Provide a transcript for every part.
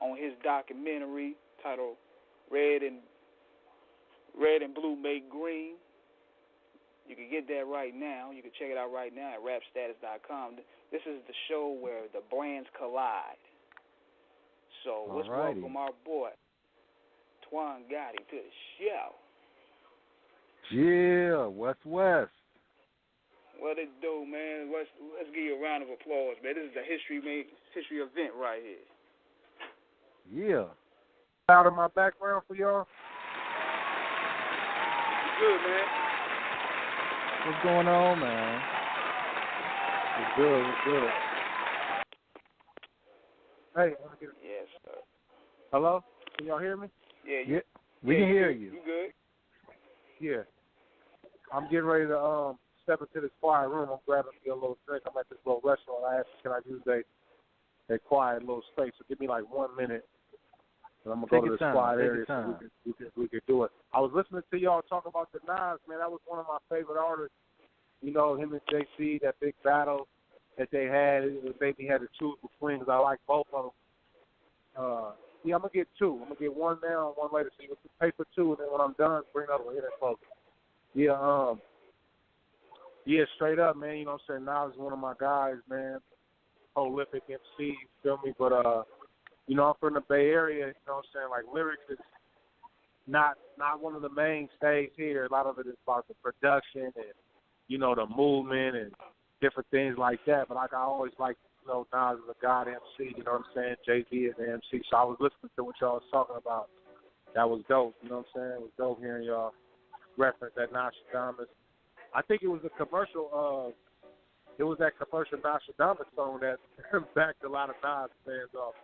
on his documentary titled Red and Blue Make Green. You can get that right now. You can check it out right now at rapstatus.com. This is the show where the brands collide. So let's welcome our boy, Twan Goddi, to the show. Yeah, West. What it do, man? Let's give you a round of applause, man. This is a history event right here. Yeah. Out of my background for y'all. Good, man. What's going on, man? It's good. Hey, yes, sir. Hello? Can y'all hear me? Yeah. We can hear you. You good? Yeah. I'm getting ready to step into this quiet room. I'm grabbing me a little drink. I'm at this little restaurant. I asked, can I use a quiet little space? So give me like 1 minute. And I'm going to go to this quiet area so we can do it. I was listening to y'all talk about the Nas, man. That was one of my favorite artists. You know, him and JC, that big battle that they had. It made me had to choose between because I like both of them. Yeah, I'm going to get two. I'm going to get one now and one later. So you can pay for two, and then when I'm done, bring another one. Hit it close. Yeah, straight up, man. You know what I'm saying? Nas is one of my guys, man. Prolific MC, you feel me? But, you know, I'm from the Bay Area, you know what I'm saying? Like, lyrics is not one of the mainstays here. A lot of it is about the production and, you know, the movement and different things like that. But like I always like, you know, Nas is a god MC, you know what I'm saying? Jay-Z is an MC. So I was listening to what y'all was talking about. That was dope, you know what I'm saying? It was dope hearing y'all reference that Nostradamus. I think it was a commercial, it was that commercial Nostradamus song that backed a lot of Nas fans off.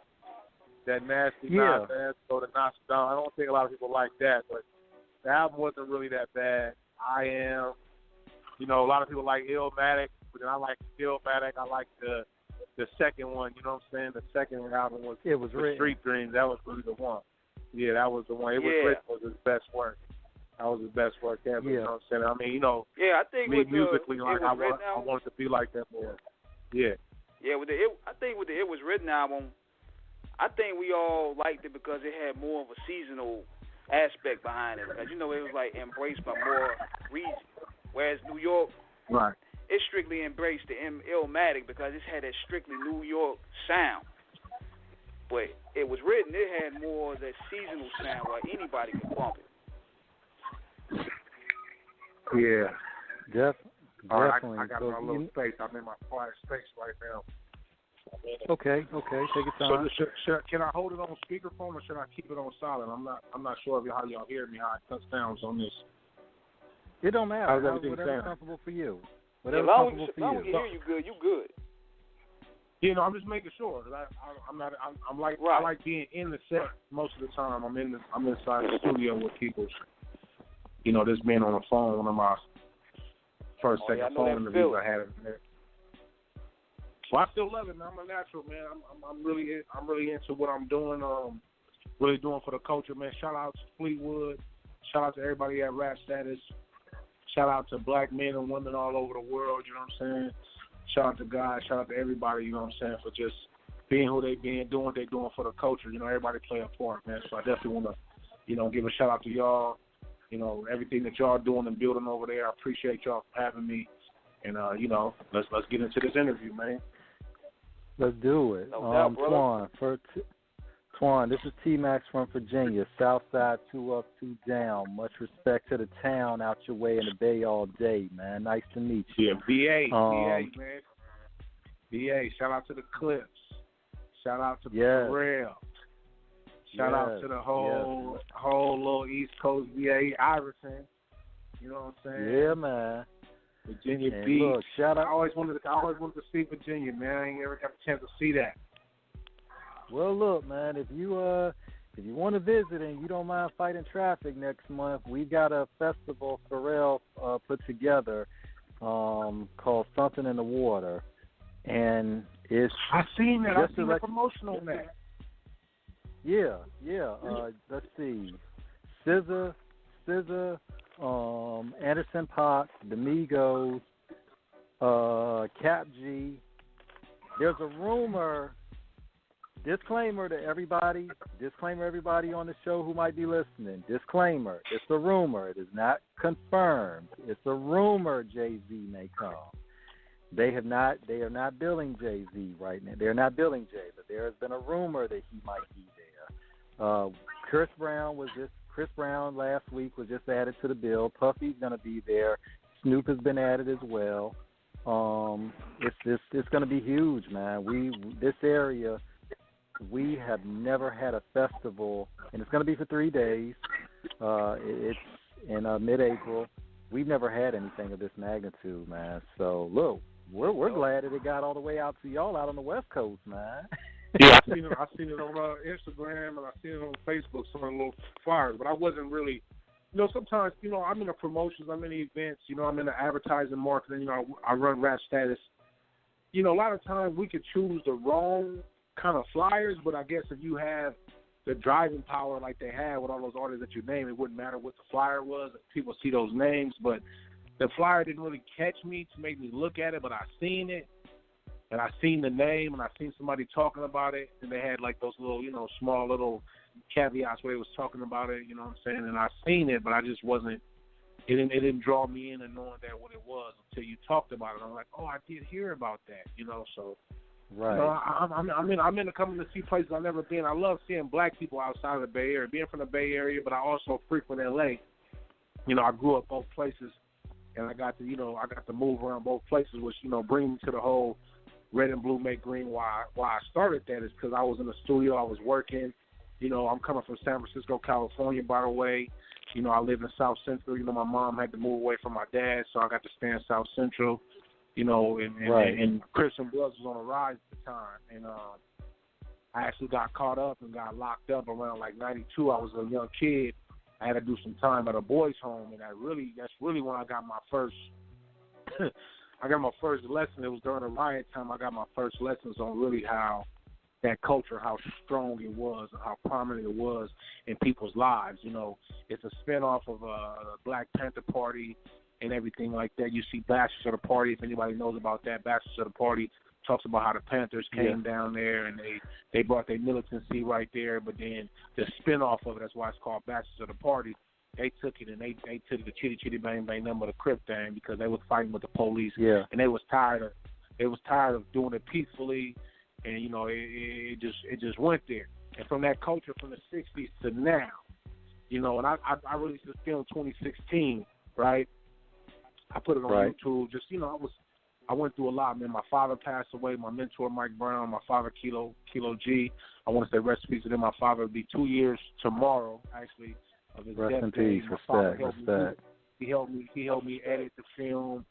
That nasty Nas fans go to Nostradamus. I don't think a lot of people like that, but the album wasn't really that bad. I Am. You know, a lot of people like Illmatic, but then I like Illmatic. I like the second one, you know what I'm saying? The second album was Street Dreams. That was really the one. Yeah, that was the one. It was written was his best work. That was his best work ever, you know what I'm saying? I mean, you know, I think me with musically, the like I want to be like that more. Yeah. Yeah, I think with the It Was Written album, I think we all liked it because it had more of a seasonal aspect behind it. Because, you know, it was like embraced by more regions. Whereas New York, it strictly embraced the Illmatic because it had that strictly New York sound. But It Was Written, it had more of that seasonal sound where anybody could bump it. Yeah. Definitely. I got my little space. I'm in my quiet space right now. Okay. Take your time. So can I hold it on speakerphone or should I keep it on silent? I'm not sure how y'all hear me, how it cuts down on this. It don't matter. How's everything whatever's comfortable for you. Whatever's comfortable for you. As long as we hear you good, you good. You know, I'm just making sure. I like being in the set most of the time. I'm inside the studio with people. You know, this being on the phone, one of my second phone interviews I had in there. Well, I still love it, man. I'm a natural, man. I'm really into what I'm doing. Really doing for the culture, man. Shout out to Fleetwood. Shout out to everybody at Rap Status. Shout out to black men and women all over the world. You know what I'm saying? Shout out to God. Shout out to everybody. You know what I'm saying, for just being who they being, doing what they doing for the culture. You know, everybody play a part, man. So I definitely want to, you know, give a shout out to y'all. You know, everything that y'all doing and building over there. I appreciate y'all for having me. And you know, let's get into this interview, man. Let's do it. No doubt, Twan, this is T-Max from Virginia, Southside, 2 up, 2 down. Much respect to the town out your way in the Bay all day, man. Nice to meet you. Yeah, VA, man. VA, shout out to the Clips. Shout out to Pharrell. Shout out to the whole little East Coast VA, Iverson. You know what I'm saying? Yeah, man. Virginia Beach. Look, shout out. I always wanted to see Virginia, man. I ain't ever got a chance to see that. Well, look, man, if you want to visit and you don't mind fighting traffic next month, we got a festival Pharrell put together called Something in the Water, and it's I've seen that. I've seen the promotion on that. Yeah. Let's see, SZA, Anderson .Paak, the Migos, Cap G. There's a rumor disclaimer everybody on the show who might be listening. Disclaimer: it's a rumor. It is not confirmed. It's a rumor. Jay-Z may come. They are not billing Jay-Z right now. They're not billing Jay, but there has been a rumor that he might be there. Chris Brown last week was just added to the bill. Puffy's going to be there. Snoop has been added as well. It's going to be huge, man. This area, we have never had a festival, and it's going to be for 3 days. It's in mid-April. We've never had anything of this magnitude, man. So look, we're glad that it got all the way out to y'all out on the West Coast, man. Yeah, I seen it on Instagram, and I seen it on Facebook, some of the little flyers, but I wasn't really. Sometimes, I'm in the promotions, I'm in the events, I'm in the advertising marketing, I run Rap Status. A lot of times we could choose the wrong kind of flyers, but I guess if you have the driving power like they had with all those artists that you name, it wouldn't matter what the flyer was. People see those names, but the flyer didn't really catch me to make me look at it, but I seen it, and I seen the name, and I seen somebody talking about it, and they had like those little, small little caveats where they was talking about it, you know what I'm saying? And I seen it, but I just wasn't. It didn't draw me in and knowing that what it was until you talked about it. I'm like, oh, I did hear about that, So, right. I'm in coming to see places I've never been. I love seeing black people outside of the Bay Area, being from the Bay Area, but I also frequent LA. I grew up both places, and I got to move around both places, which bring me to the whole red and blue make green. Why I started that is because I was in the studio, I was working. I'm coming from San Francisco, California, by the way. I live in South Central. My mom had to move away from my dad, so I got to stay in South Central. And Christian Bloods was on the rise at the time. And I actually got caught up and got locked up around like 92. I was a young kid. I had to do some time at a boys' home, and that's really when I got my first lesson. It was during the riot time. I got my first lessons on really how that culture, how strong it was, and how prominent it was in people's lives. It's a spinoff of the Black Panther Party and everything like that. You see Bastards of the Party, if anybody knows about that. Bastards of the Party talks about how the Panthers came down there and they brought their militancy right there, but then the spinoff of it, that's why it's called Bastards of the Party, they took it and they took the chitty chitty bang bang number, the Crip thing, because they was fighting with the police, and they was tired of doing it peacefully. And it just went there. And from that culture from the '60s to now, and I released this film 2016, right? I put it on YouTube. Just I went through a lot, man. My father passed away. My mentor Mike Brown, my father Kilo G. I want to say rest in peace to him. My father would be 2 years tomorrow, actually, of his death. Rest in peace. Respect. He helped me edit the film.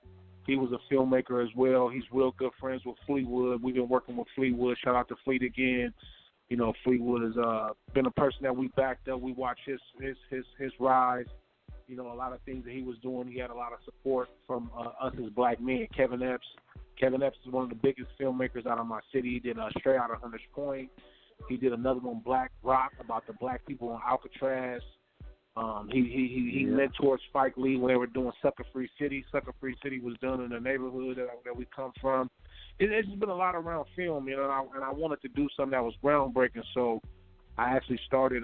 He was a filmmaker as well. He's real good friends with Fleetwood. We've been working with Fleetwood. Shout out to Fleet again. Fleetwood has been a person that we backed up. We watched his rise. A lot of things that he was doing. He had a lot of support from us as black men. Kevin Epps is one of the biggest filmmakers out of my city. He did Straight Outta Hunters Point. He did another one, Black Rock, about the black people on Alcatraz. He mentored Spike Lee when they were doing Sucker Free City. Sucker Free City was done in the neighborhood that we come from. It's just been a lot around film, and I wanted to do something that was groundbreaking. So I actually started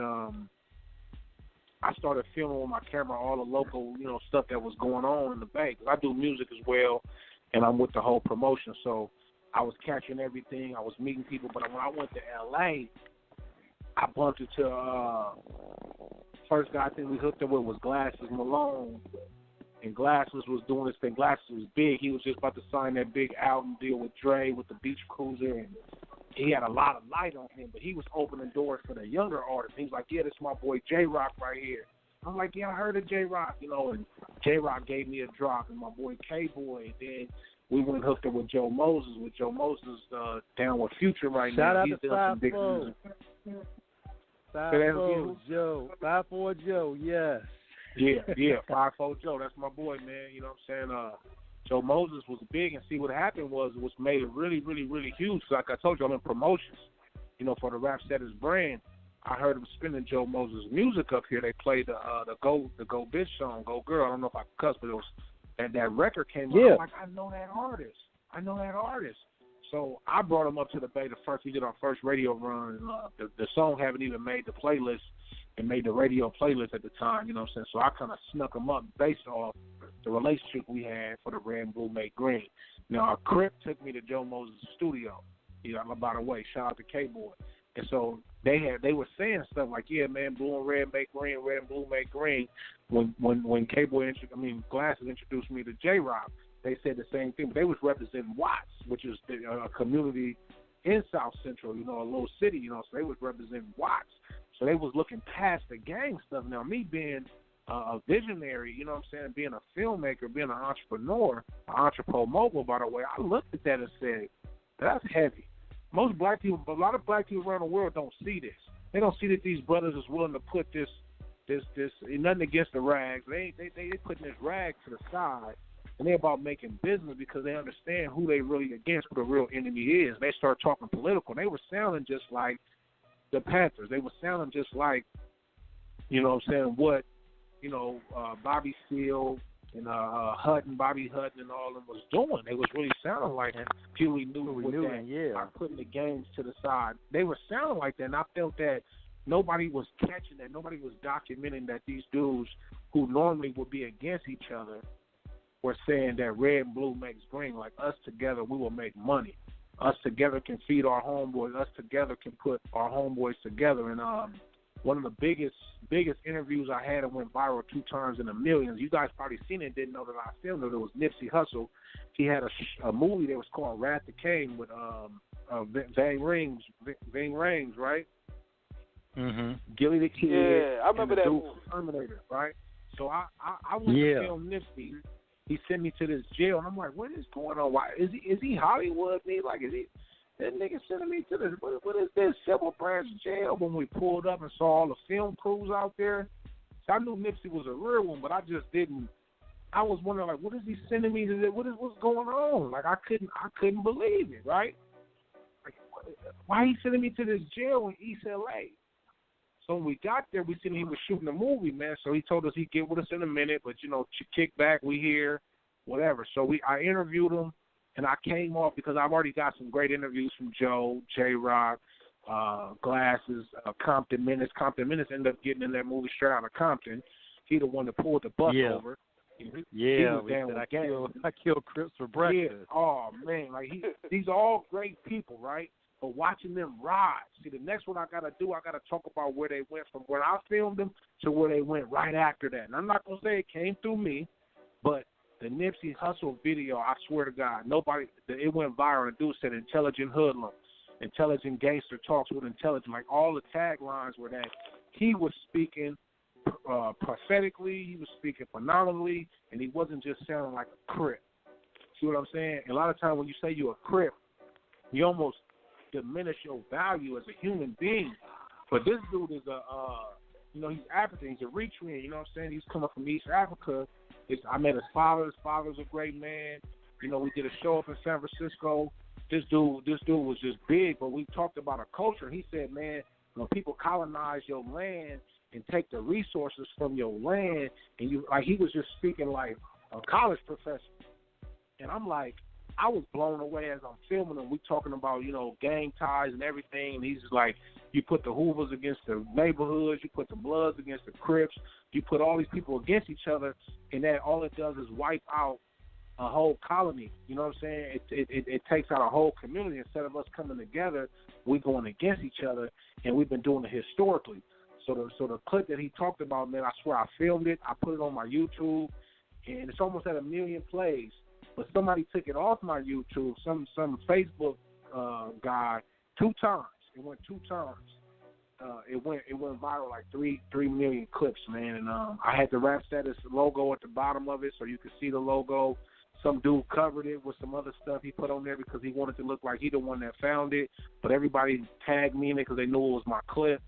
filming with my camera all the local, stuff that was going on in the Bay. 'Cause I do music as well, and I'm with the whole promotion. So I was catching everything. I was meeting people. But when I went to L.A., I bumped into first guy I think we hooked up with was Glasses Malone, and Glasses was doing this thing. Glasses was big. He was just about to sign that big album deal with Dre with the Beach Cruiser, and he had a lot of light on him, but he was opening doors for the younger artists. He was like, yeah, this is my boy J-Rock right here. I'm like, yeah, I heard of J-Rock, and J-Rock gave me a drop, and my boy K-Boy, and then we went and hooked up with Joe Moses, down with Future right Shout now. Out He's to doing some big music. 5-4 Joe, yes. Yeah, 5-4 Joe, that's my boy, man. You know what I'm saying? Joe Moses was big, and see what happened was made it really, really, really huge. Like I told you, I'm in promotions, for the Rap Status brand. I heard them spinning Joe Moses music up here. They played the Go Bitch song, Go Girl. I don't know if I cuss, but it was that record came out. I'm like, I know that artist. So I brought him up to the Bay the first. We did our first radio run. The song haven't even made the playlist and made the radio playlist at the time. You know what I'm saying? So I kind of snuck him up based off the relationship we had for the Red and Blue Make Green. Now, a Crip took me to Joe Moses' studio. You know, by the way, shout out to K-Boy. And so they were saying stuff like, yeah, man, blue and red make green, red and blue make green. When K-Boy, Glasses introduced me to J-Rock, they said the same thing. They was representing Watts, which is a community in South Central, you know, a little city, you know, so they was representing Watts. So they was looking past the gang stuff. Now, me being a visionary, you know what I'm saying, being a filmmaker, being an entrepreneur, an entrepreneur mogul, by the way, I looked at that and said, that's heavy. Most black people, a lot of black people around the world don't see this. They don't see that these brothers is willing to put this nothing against the rags. They putting this rag to the side, and they're about making business because they understand who they really against, who the real enemy is. They start talking political. They were sounding just like the Panthers. They were sounding just like, you know what I'm saying, what, you know, Bobby Seale and Bobby Hutton and all of them was doing. They was really sounding like that. Huey Newton, yeah, putting the games to the side. They were sounding like that, and I felt that nobody was catching that. Nobody was documenting that these dudes who normally would be against each other were saying that red and blue makes green. Like, us together, we will make money. Us together can feed our homeboys. Us together can put our homeboys together. And one of the biggest interviews I had, it went viral 2 times in the millions. You guys probably seen it, didn't know that I filmed it. It was Nipsey Hussle. He had a movie that was called Wrath of Cain with Ving Rhames, right? Mm-hmm. Gilly the Kid. Yeah, I remember that movie. Terminator, right? So I went to film Nipsey. He sent me to this jail, and I'm like, what is going on? Why is he Hollywood me? Like, is he? That nigga sending me to this, what is this, Civil Branch Jail? When we pulled up and saw all the film crews out there. So I knew Nipsey was a real one, but I just didn't. I was wondering, like, what is he sending me to this? What's going on? Like, I couldn't believe it, right? Like, why he sending me to this jail in East L.A.? So when we got there, we seen he was shooting a movie, man. So he told us he'd get with us in a minute, but, you know, kick back, we here, whatever. So I interviewed him. And I came off because I've already got some great interviews from Joe, J-Rock, Glasses, Compton Menace. Compton Menace ended up getting in that movie straight out of Compton. He the one that pulled the bus over. He was down with I killed Crips for breakfast. Yeah. Oh, man. Like these are all great people, right? But watching them rise. See, the next one I got to talk about where they went from where I filmed them to where they went right after that. And I'm not going to say it came through me, but the Nipsey Hussle video, I swear to God, it went viral. The dude said intelligent hoodlum, intelligent gangster talks with intelligent. Like, all the taglines were that he was speaking prophetically, he was speaking phenomenally, and he wasn't just sounding like a Crip. See what I'm saying? And a lot of times when you say you're a Crip, you almost diminish your value as a human being. But this dude is he's African, he's Eritrean, you know what I'm saying? He's coming from East Africa. I met his father. His father's a great man. You know, we did a show up in San Francisco. This dude was just big, but we talked about a culture. He said, man, when people colonize your land and take the resources from your land, and he was just speaking like a college professor. And I'm like, I was blown away as I'm filming him. We talking about, you know, gang ties and everything. And he's just like, you put the Hoovers against the neighborhoods, you put the Bloods against the Crips, you put all these people against each other, and that all it does is wipe out a whole colony. You know what I'm saying? It takes out a whole community. Instead of us coming together, we're going against each other, and we've been doing it historically. So the clip that he talked about, man, I swear I filmed it. I put it on my YouTube, and it's almost at 1 million plays. But somebody took it off my YouTube, some Facebook guy, 2 times. It went 2 times. It went viral, like 3 million clips, man. And I had the Rap Status logo at the bottom of it so you could see the logo. Some dude covered it with some other stuff he put on there because he wanted to look like he the one that found it. But everybody tagged me in it because they knew it was my clip.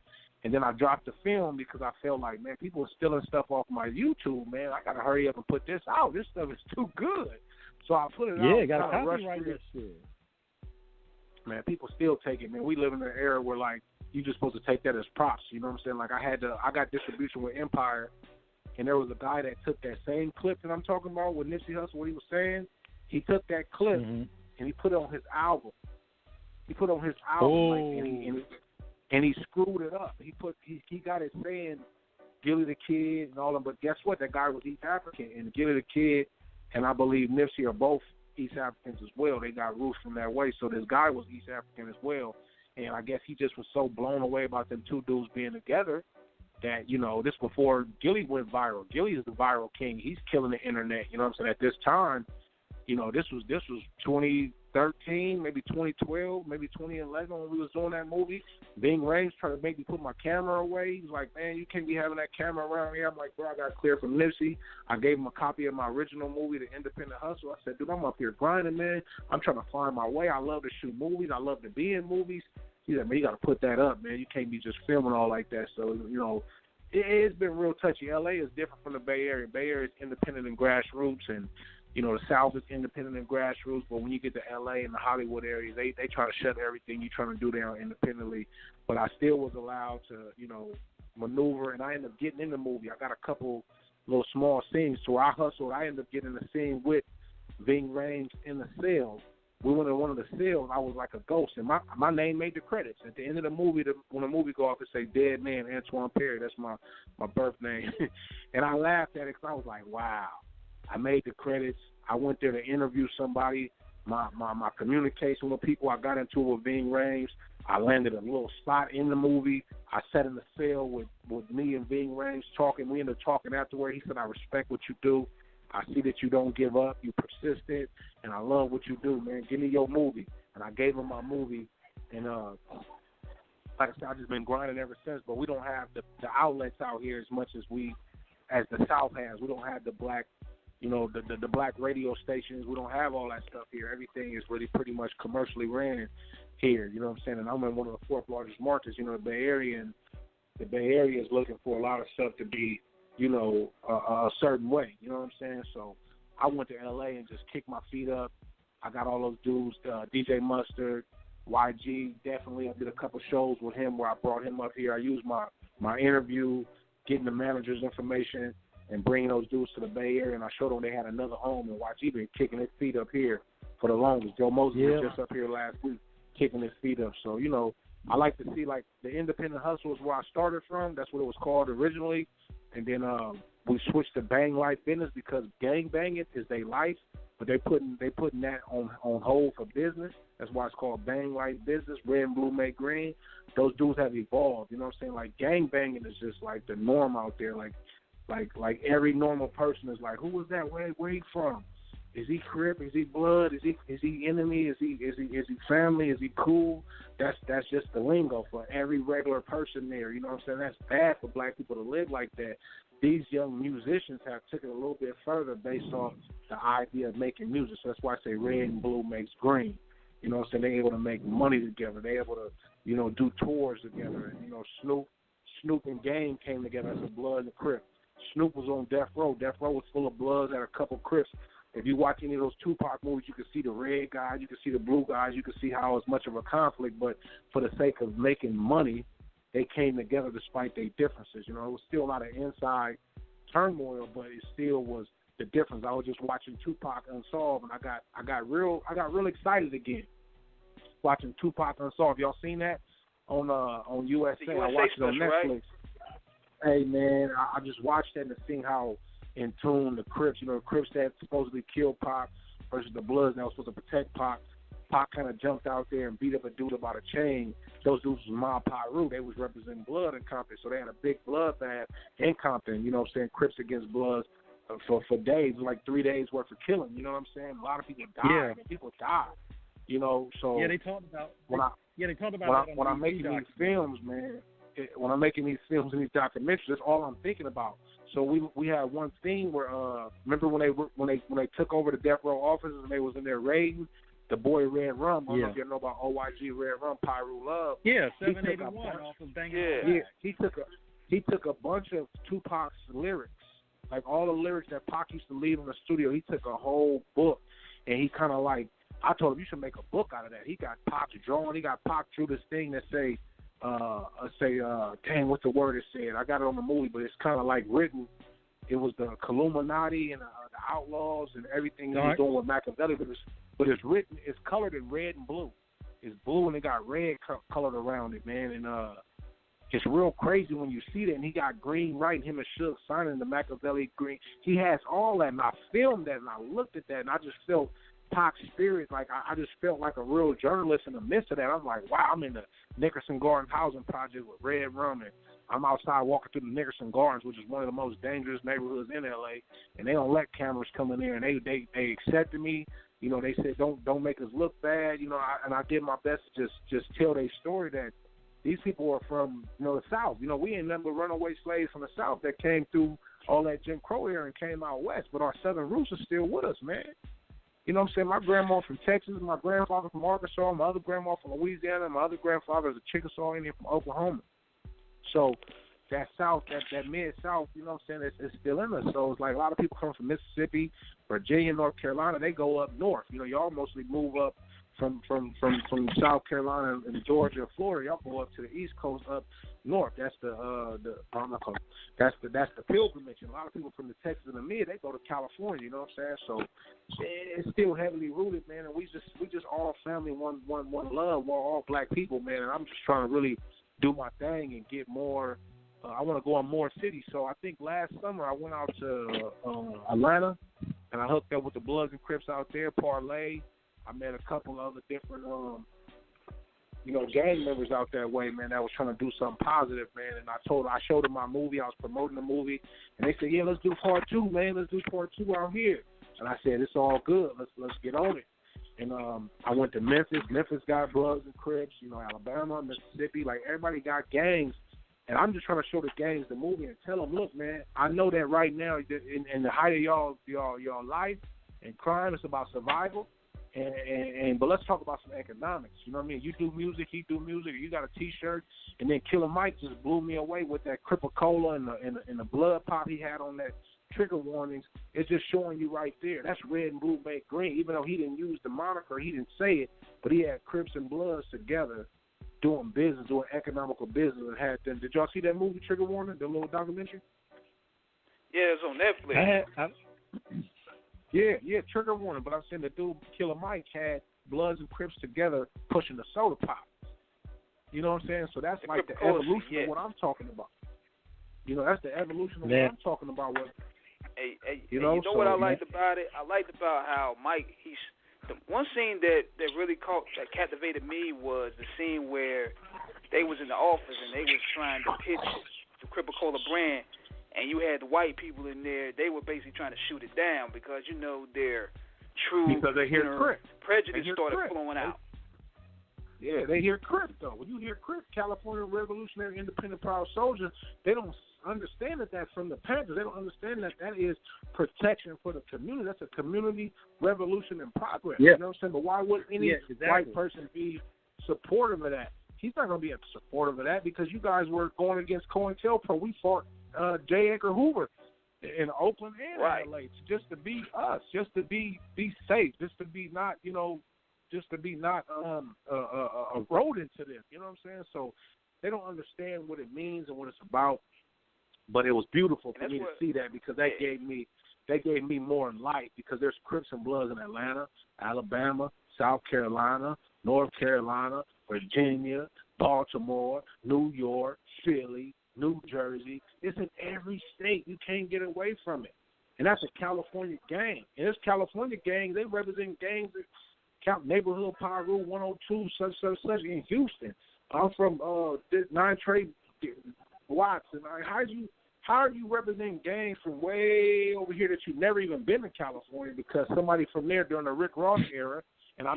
And then I dropped the film because I felt like, man, people are stealing stuff off my YouTube, man. I got to hurry up and put this out. This stuff is too good. So I put it out. Yeah, got to copyright this shit. Man, people still take it, man. We live in an era where, like, you just supposed to take that as props. You know what I'm saying? Like, I got distribution with Empire, and there was a guy that took that same clip that I'm talking about with Nipsey Hussle, what he was saying. He took that clip, and and he put it on his album. And he screwed it up. He got it saying Gilly the Kid and all that, but guess what? That guy was East African, and Gilly the Kid and I believe Nipsey are both East Africans as well. They got roots from that way, so this guy was East African as well, and I guess he just was so blown away about them two dudes being together that, you know, this before Gilly went viral. Gilly is the viral king. He's killing the internet, you know what I'm saying? At this time, you know, this was 2013, maybe 2012, maybe 2011 when we was doing that movie. Ving Rhames tried to make me put my camera away. He was like, man, you can't be having that camera around here. I'm like, bro, I got clear from Nipsey. I gave him a copy of my original movie, The Independent Hustle. I said, dude, I'm up here grinding, man. I'm trying to find my way. I love to shoot movies. I love to be in movies. He said, man, you got to put that up, man. You can't be just filming all like that. So, you know, it's been real touchy. L.A. is different from the Bay Area. Bay Area is independent and grassroots, and you know, the South is independent and grassroots, but when you get to L.A. and the Hollywood areas, they try to shut everything you're trying to do down independently. But I still was allowed to, you know, maneuver, and I ended up getting in the movie. I got a couple little small scenes, so I hustled. I ended up getting a scene with Ving Rhames in the cell. We went in one of the cells. I was like a ghost, and my name made the credits. At the end of the movie, when the movie go off, it say Dead Man Antoine Perry. That's my birth name. And I laughed at it because I was like, wow. I made the credits. I went there to interview somebody. My communication with people, I got into it with Ving Rhames. I landed a little spot in the movie. I sat in the cell with me and Ving Rhames talking. We ended up talking afterward. He said, I respect what you do. I see that you don't give up. You persistent, and I love what you do, man. Give me your movie. And I gave him my movie. And like I said, I've just been grinding ever since. But we don't have the outlets out here as much as the South has. We don't have the black, you know, the black radio stations. We don't have all that stuff here. Everything is really pretty much commercially ran here. You know what I'm saying? And I'm in one of the fourth largest markets, you know, the Bay Area. And the Bay Area is looking for a lot of stuff to be, you know, a certain way. You know what I'm saying? So I went to L.A. and just kicked my feet up. I got all those dudes, DJ Mustard, YG, definitely. I did a couple shows with him where I brought him up here. I used my interview, getting the manager's information, and bringing those dudes to the Bay Area, and I showed them they had another home, and YG been kicking his feet up here for the longest. Joe Moses was just up here last week kicking his feet up. So, you know, I like to see, like, the Independent Hustle is where I started from. That's what it was called originally. And then we switched to Bang Life Business because gang banging is their life, but they putting that on hold for business. That's why it's called Bang Life Business. Red and blue make green. Those dudes have evolved. You know what I'm saying? Like, gang banging is just like the norm out there. Like every normal person is like, who was that? Where he from? Is he Crip? Is he Blood? Is he enemy? Is he family? Is he cool? That's just the lingo for every regular person there. You know what I'm saying? That's bad for black people to live like that. These young musicians have taken it a little bit further based off the idea of making music. So that's why I say red and blue makes green. You know what I'm saying? They're able to make money together. They're able to, you know, do tours together. And, you know, Snoop and Game came together as a Blood and a Crip. Snoop was on Death Row. Death Row was full of Bloods and a couple Crips. If you watch any of those Tupac movies, you can see the red guys, you can see the blue guys, you can see how it's much of a conflict, but for the sake of making money, they came together despite their differences. You know, it was still a lot of inside turmoil, but it still was the difference. I was just watching Tupac Unsolved, and I got real excited again watching Tupac Unsolved. Y'all seen that on USA? I watched it on Netflix. Right? Hey man, I just watched that and seeing how in tune the Crips, you know, the Crips that supposedly killed Pac versus the Bloods that was supposed to protect Pac. Pac kind of jumped out there and beat up a dude about a chain. Those dudes was Mob Piru. They was representing Blood in Compton, so they had a big bloodbath in Compton. You know what I'm saying? Crips against Bloods for days, like 3 days worth of killing. You know what I'm saying? A lot of people died. Yeah. People died. You know, so they talked about. When I'm making these films, man. When I'm making these films and these documentaries, that's all I'm thinking about. So we had one scene where remember when they took over the Death Row offices and they was in there raiding the boy Red Rum. I don't know if you know about OYG Red Rum, Pyru Love. Yeah, 781 off of Bang. Yeah, he took a bunch of Tupac's lyrics, like all the lyrics that Pac used to leave in the studio. He took a whole book and he kind of like, I told him you should make a book out of that. He got Pac drawing. He got Pac drew this thing that say. Dang, what's the word it said? I got it on the movie, but it's kind of like written. It was the Illuminati and the Outlaws and everything he was doing with Machiavelli, but it's written, it's colored in red and blue. It's blue and it got red colored around it, man. And it's real crazy when you see that. And he got green right, him and Suge signing the Machiavelli green. He has all that, and I filmed that, and I looked at that, and I just felt Pac's spirit. Like, I just felt like a real journalist in the midst of that. I'm like, wow, I'm in the Nickerson Gardens housing project with Red Rum, and I'm outside walking through the Nickerson Gardens, which is one of the most dangerous neighborhoods in L.A., and they don't let cameras come in there, and they accepted me. You know, they said, don't make us look bad, you know, and I did my best to just tell their story that these people are from, you know, the South. You know, we ain't nothing but runaway slaves from the South that came through all that Jim Crow era and came out west, but our Southern roots are still with us, man. You know what I'm saying? My grandma from Texas, my grandfather from Arkansas, my other grandma from Louisiana, my other grandfather is a Chickasaw Indian from Oklahoma. So that South, that Mid-South, you know what I'm saying, it's still in us. So it's like a lot of people come from Mississippi, Virginia, North Carolina, they go up north. You know, y'all mostly move up from South Carolina and Georgia, Florida. Y'all go up to the East Coast up north. That's that's the pilgrimage. And a lot of people from the Texas and the Mid, they go to California. You know what I'm saying? So it's still heavily rooted, man. And we just all family, one love. We're all black people, man. And I'm just trying to really do my thing and get more. I want to go on more cities. So I think last summer I went out to Atlanta, and I hooked up with the Bloods and Crips out there, Parlay. I met a couple of other different, gang members out that way, man, that was trying to do something positive, man. And I showed them my movie. I was promoting the movie, and they said, "Yeah, let's do part 2, man. Let's do part 2 out here." And I said, "It's all good. Let's get on it." And I went to Memphis. Memphis got Bloods and Crips. You know, Alabama, Mississippi, like everybody got gangs. And I'm just trying to show the gangs the movie and tell them, look, man, I know that right now in the height of y'all life and crime, it's about survival. But let's talk about some economics. You know what I mean? You do music, he do music. You got a T-shirt, and then Killer Mike just blew me away with that Cripa-Cola and the blood pop he had on that trigger warnings. It's just showing you right there. That's red and blue make green. Even though he didn't use the moniker, he didn't say it, but he had Crips and Bloods together doing business, doing economical business, and had them. Did y'all see that movie Trigger Warning, the little documentary? Yeah, it's on Netflix. Yeah, Trigger Warning. But I'm saying the dude, Killer Mike, had Bloods and Crips together pushing the soda pop. You know what I'm saying? So that's like the evolution of what I'm talking about. You know, that's the evolution of what I'm talking about. You know what I liked about it? I liked about how Mike, the one scene that really captivated me was the scene where they was in the office and they was trying to pitch the Cripa-Cola brand, and you had the white people in there. They were basically trying to shoot it down because, you know, their true prejudice started flowing out. Yeah, they hear Crip, though. When you hear Crip, California Revolutionary Independent Proud Soldiers, they don't understand that that's from the Panthers. They don't understand that that is protection for the community. That's a community revolution in progress. Yeah. You know what I'm saying? But why would any white person be supportive of that? He's not going to be supportive of that because you guys were going against COINTELPRO. We fought J. Edgar Hoover in Oakland and LA just to be us, just to be safe, just to be not, a rodent to them. You know what I'm saying? So they don't understand what it means and what it's about. But it was beautiful for me to see that because that gave me more light because there's Crips and Bloods in Atlanta, Alabama, South Carolina, North Carolina, Virginia, Baltimore, New York, Philly, New Jersey. It's in every state. You can't get away from it. And that's a California gang. And this California gang, they represent gangs that Neighborhood Power Rule 102, such in Houston. I'm from 9 Trey Watts. And how are you representing gangs from way over here that you've never even been to California? Because somebody from there during the Rick Ross era, and I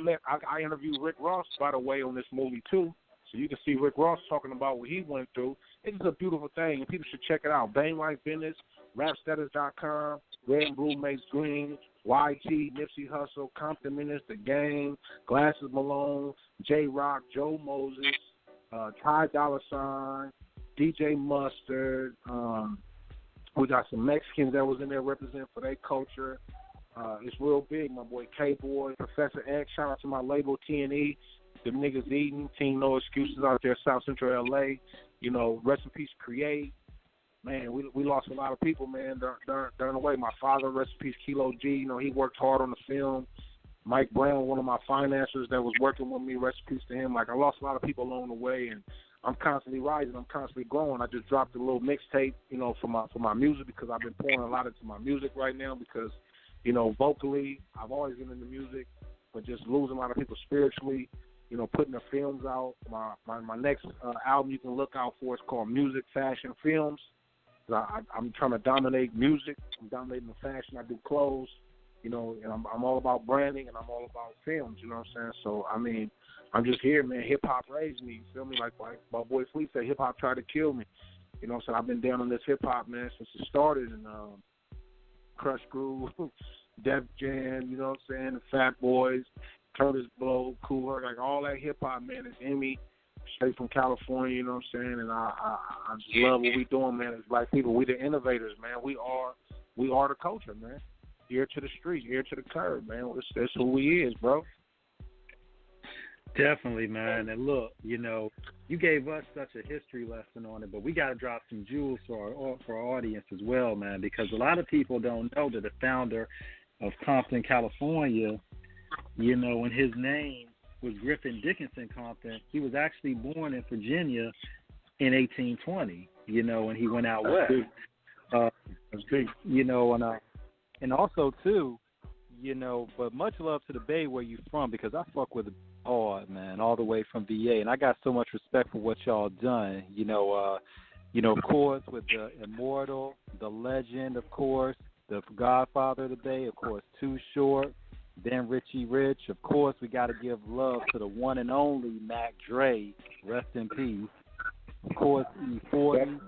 interviewed Rick Ross, by the way, on this movie too. So you can see Rick Ross talking about what he went through. It's a beautiful thing, and people should check it out. Bang Like Business, Rapstatus.com, Red and Blue Makes Green, YT, Nipsey Hussle, Compton Menace, The Game, Glasses Malone, J-Rock, Joe Moses, Ty Dolla $ign, DJ Mustard. We got some Mexicans that was in there representing for their culture. It's real big, my boy K-Boy, Professor X. Shout out to my label T&E. Them niggas eating. Team No Excuses out there, South Central LA. You know, rest in peace, Create. man, we lost a lot of people, man, during the way. My father, rest in peace, Kilo G, you know, he worked hard on the film. Mike Brown, one of my financiers that was working with me, rest in peace to him. Like, I lost a lot of people along the way, and I'm constantly rising. I'm constantly growing. I just dropped a little mixtape, you know, for my music, because I've been pouring a lot into my music right now because, you know, vocally, I've always been into music, but just losing a lot of people spiritually, you know, putting the films out. My next album you can look out for is called Music, Fashion, Films. I'm trying to dominate music. I'm dominating the fashion. I do clothes. You know, and I'm all about branding, and I'm all about films, you know what I'm saying? So, I mean, I'm just here, man. Hip-hop raised me, you feel me? Like my boy Fleet said, hip-hop tried to kill me. You know what I'm saying? I've been down on this hip-hop, man, since it started. And Crush Groove, Def Jam, you know what I'm saying? The Fat Boys, Curtis Blow, Kool Herc, like all that hip-hop, man, is in me. Straight from California, you know what I'm saying? And I just love what we doing, man, as black people. We the innovators, man. We are the culture, man. Ear to the street, ear to the curb, man. That's who we is, bro. Definitely, man. And look, you know, you gave us such a history lesson on it, but we got to drop some jewels for our audience as well, man, because a lot of people don't know that the founder of Compton, California, you know, and his name was Griffin Dickinson Compton. He was actually born in Virginia in 1820, you know, and he went out west. That's big. You know, and also, too, you know, but much love to the Bay where you from, because I fuck with it hard, man, all the way from VA. And I got so much respect for what y'all done. You know, of course, with the Immortal, the Legend, of course, the Godfather of the Bay, of course, Too Short, then Richie Rich. Of course, we got to give love to the one and only Mac Dre, rest in peace. Of course, E40,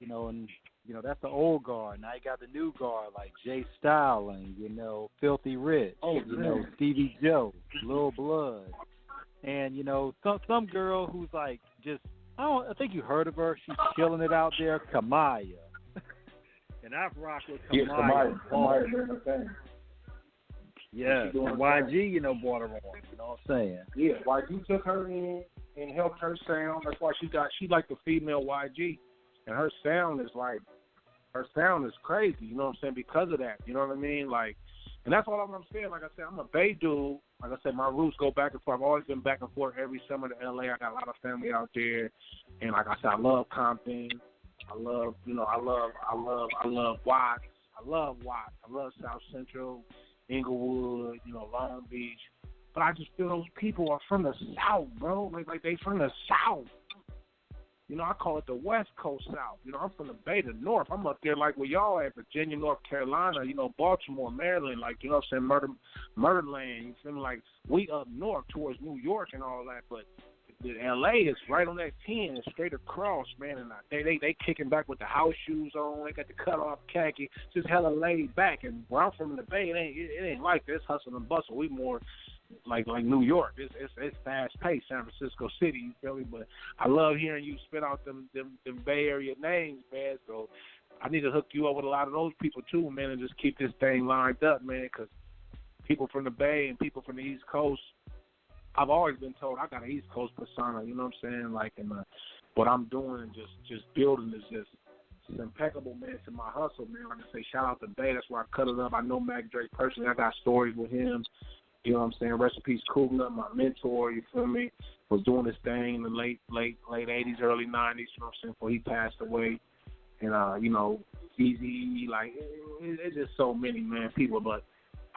you know, and you know, that's the old guard. Now you got the new guard like Jay Styling, you know, Filthy Rich, you know, Stevie Joe, Lil Blood. And, you know, some girl who's like just, I think you heard of her. She's killing it out there, Kamaya. And I've rocked with Kamaya. Kamaya. Yeah, and YG, you know, brought her on. You know what I'm saying? Yeah, YG took her in and helped her sound. That's why she like the female YG. And her sound is crazy, you know what I'm saying, because of that, you know what I mean? Like, and that's all I'm saying. Like I said, I'm a Bay dude. Like I said, my roots go back and forth. I've always been back and forth every summer to LA. I got a lot of family out there. And like I said, I love Compton. I love Watts. I love South Central, Inglewood, you know, Long Beach. But I just feel those people are from the South, bro. Like they from the South. You know, I call it the West Coast South. You know, I'm from the Bay, the North. I'm up there like where y'all at, Virginia, North Carolina, you know, Baltimore, Maryland, like, you know what I'm saying, Murderland. You feel me? Like, we up north towards New York and all that, but the L.A. is right on that 10, straight across, man. And they kicking back with the house shoes on. They got the cut-off khaki. Just hella laid back. And where I'm from in the Bay, it ain't like this hustle and bustle. We more like New York. It's fast paced. San Francisco City, you feel me? But I love hearing you spit out them Bay Area names, man. So I need to hook you up with a lot of those people too, man, and just keep this thing lined up, man. Because people from the Bay and people from the East Coast, I've always been told I got an East Coast persona. You know what I'm saying? Like, and what I'm doing and just building is just it's impeccable, man. To my hustle, man. Like I say, shout out to Bay. That's where I cut it up. I know Mac Drake personally. I got stories with him. You know what I'm saying? Rest in peace, Kugler, my mentor, you feel me? Was doing this thing in the late 80s, early 90s, you know what I'm saying, before he passed away. And, you know, Easy, like, it's just so many, man, people. But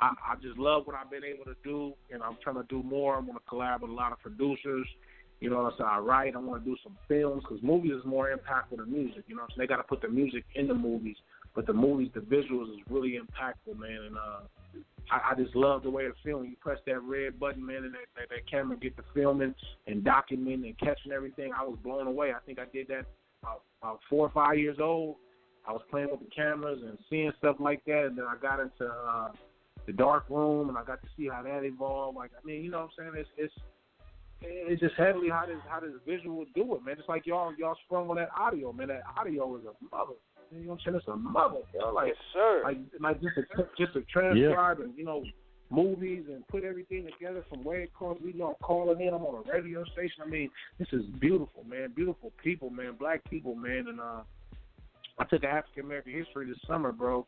I just love what I've been able to do, and I'm trying to do more. I'm going to collab with a lot of producers. You know what I'm saying? I write. I want to do some films because movies is more impactful than music. You know what I'm saying? They got to put the music in the movies. But the movies, the visuals is really impactful, man. And I just love the way it's filmed. You press that red button, man, and that camera get the filming and documenting and catching everything. I was blown away. I think I did that about 4 or 5 years old. I was playing with the cameras and seeing stuff like that, and then I got into the dark room, and I got to see how that evolved. Like, I mean, you know what I'm saying? It's just heavily how this visual do it, man. It's like y'all sprung on that audio, man. That audio is a mother. You know what I'm saying? It's a mother, yo. Like, yes, sir. Like just to transcribe and, you know, movies and put everything together from where it comes. You know, I'm calling in. I'm on a radio station. I mean, this is beautiful, man. Beautiful people, man. Black people, man. And I took African American history this summer, bro,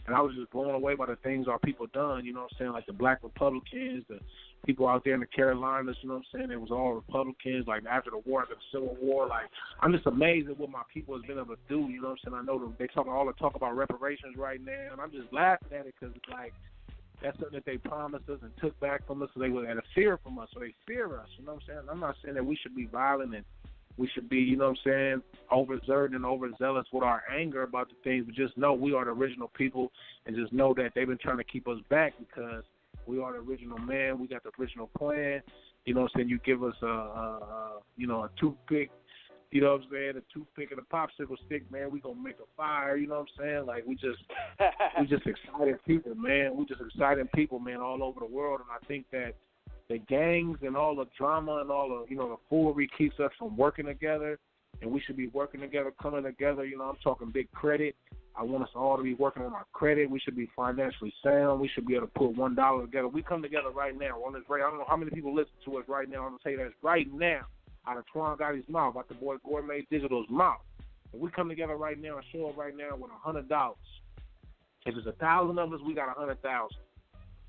and I was just blown away by the things our people done, you know what I'm saying, like the black Republicans, the people out there in the Carolinas, you know what I'm saying, it was all Republicans, like after the war, after the Civil War, like, I'm just amazed at what my people has been able to do, you know what I'm saying. I know they all the talk about reparations right now, and I'm just laughing at it because it's like, that's something that they promised us and took back from us, so they had a fear from us, so they fear us, you know what I'm saying. I'm not saying that we should be violent and we should be, you know what I'm saying, overexerted and overzealous with our anger about the things, but just know we are the original people, and just know that they've been trying to keep us back because we are the original man. We got the original plan. You know what I'm saying? You give us a toothpick, you know what I'm saying, a toothpick and a popsicle stick, man, we gonna make a fire, you know what I'm saying? Like, we just excited people, man. We just exciting people, man, all over the world, and I think that the gangs and all the drama and all the, the foolery keeps us from working together, and we should be working together, coming together. I'm talking big credit. I want us all to be working on our credit. We should be financially sound. We should be able to put $1 together. We come together right now on this radio. I don't know how many people listen to us right now. I'm going to tell you that right now, out of Twan Goddi's mouth, out the boy Gourmet Digital's mouth. If we come together right now and show up right now with $100, if it's 1,000 of us, we got 100,000.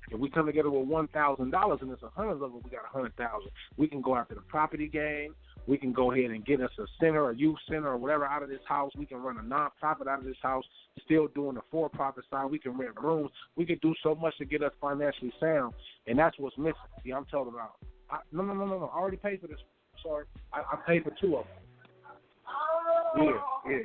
If we come together with $1,000 and it's 100 of us, we got 100,000. We can go after the property game. We can go ahead and get us a center, a youth center, or whatever out of this house. We can run a nonprofit out of this house, still doing the for-profit side. We can rent rooms. We can do so much to get us financially sound, and that's what's missing. Yeah, I'm talking about. No. I already paid for this. Sorry. I paid for 2 of them. Yeah.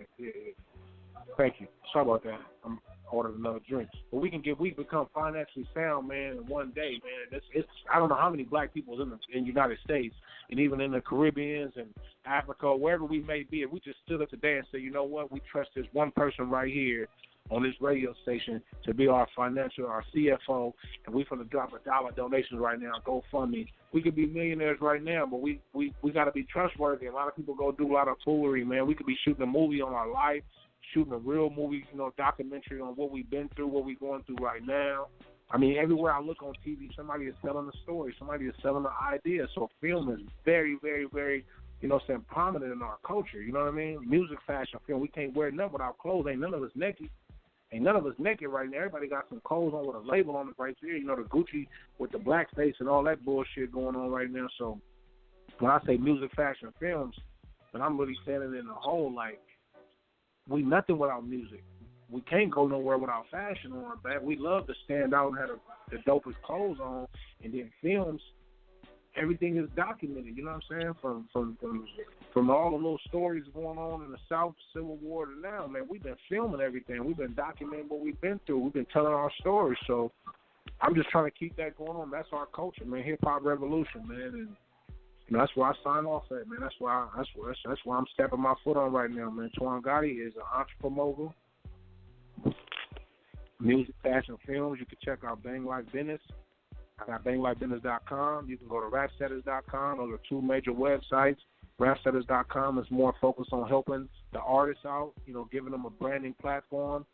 Thank you. Sorry about that. I'm ordering another drink. But we become financially sound, man, in one day, man. It's I don't know how many black people in the United States and even in the Caribbeans and Africa, wherever we may be, if we just stood up today and said, you know what, we trust this one person right here on this radio station to be our CFO, and we finna drop $1 donations right now, GoFundMe. We could be millionaires right now, but we got to be trustworthy. A lot of people go do a lot of foolery, man. We could be shooting a movie on our life, shooting a real movie, documentary on what we've been through, what we're going through right now. I mean, everywhere I look on TV, somebody is selling a story. Somebody is selling an idea. So film is very, very, very, prominent in our culture. You know what I mean? Music, fashion, film. We can't wear nothing without clothes. Ain't none of us naked. Right now. Everybody got some clothes on with a label on it right there. The Gucci with the blackface and all that bullshit going on right now. So when I say music, fashion, films, and I'm really saying it in the whole, like, we nothing without music. We can't go nowhere without fashion on our back. We love to stand out and have the dopest clothes on, and then films, everything is documented. You know what I'm saying? From all the little stories going on in the South, Civil War to now, man, we've been filming everything. We've been documenting what we've been through. We've been telling our stories. So I'm just trying to keep that going on. That's our culture, man. Hip hop revolution, man. And that's where I sign off at, man. That's why I'm stepping my foot on right now, man. Twan Goddi is an entrepreneur. Music, fashion, films. You can check out Bang Like Business. I got banglikebusiness.com. You can go to rapstatus.com. Those are 2 major websites. Rapstatus.com is more focused on helping the artists out, giving them a branding platform,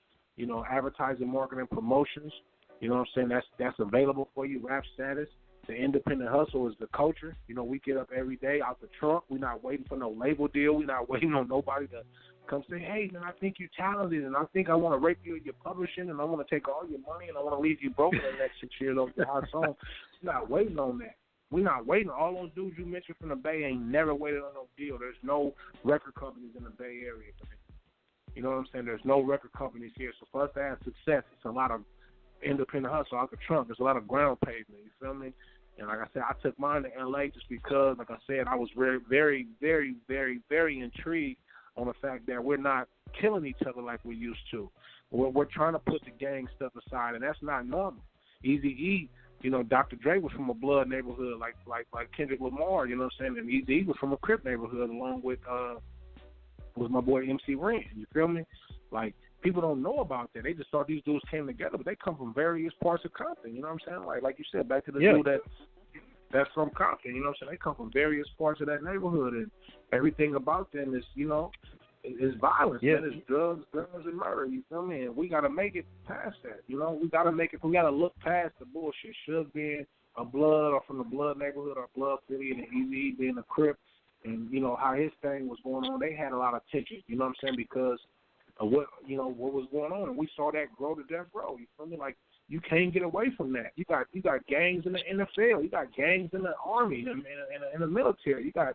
advertising, marketing, promotions. You know what I'm saying? That's available for you, Rap Status. The independent hustle is the culture. We get up every day out the trunk. We're not waiting for no label deal. We're not waiting on nobody to come say, hey, man, I think you're talented, and I think I want to rape you in your publishing, and I want to take all your money, and I want to leave you broke in the next 6 years over your hot song. We're not waiting on that. We're not waiting. All those dudes you mentioned from the Bay ain't never waited on no deal. There's no record companies in the Bay Area. You know what I'm saying? There's no record companies here. So for us to have success, it's a lot of independent hustle out the trunk. There's a lot of ground pavement. You feel me? And like I said, I took mine to L.A. just because, like I said, I was very, very, very, very, very intrigued on the fact that we're not killing each other like we used to. We're trying to put the gang stuff aside, and that's not normal. Eazy-E, Dr. Dre was from a blood neighborhood like Kendrick Lamar, you know what I'm saying? And Eazy-E was from a Crip neighborhood along with my boy MC Ren, you feel me? Like, people don't know about that. They just thought these dudes came together, but they come from various parts of Compton, you know what I'm saying? Like you said, back to the dude that's from Compton, you know what I'm saying? They come from various parts of that neighborhood, and everything about them is, is violence, man. It's drugs, guns, and murder, you feel me? And we got to make it past that, We got to look past the bullshit. Suge being a blood or from the blood neighborhood or blood city, and Eazy being a Crip, and, how his thing was going on. They had a lot of tension, you know what I'm saying? Because of what was going on, and we saw that grow to death row. You feel me? Like, you can't get away from that. You got gangs in the NFL. You got gangs in the Army, in the military. You got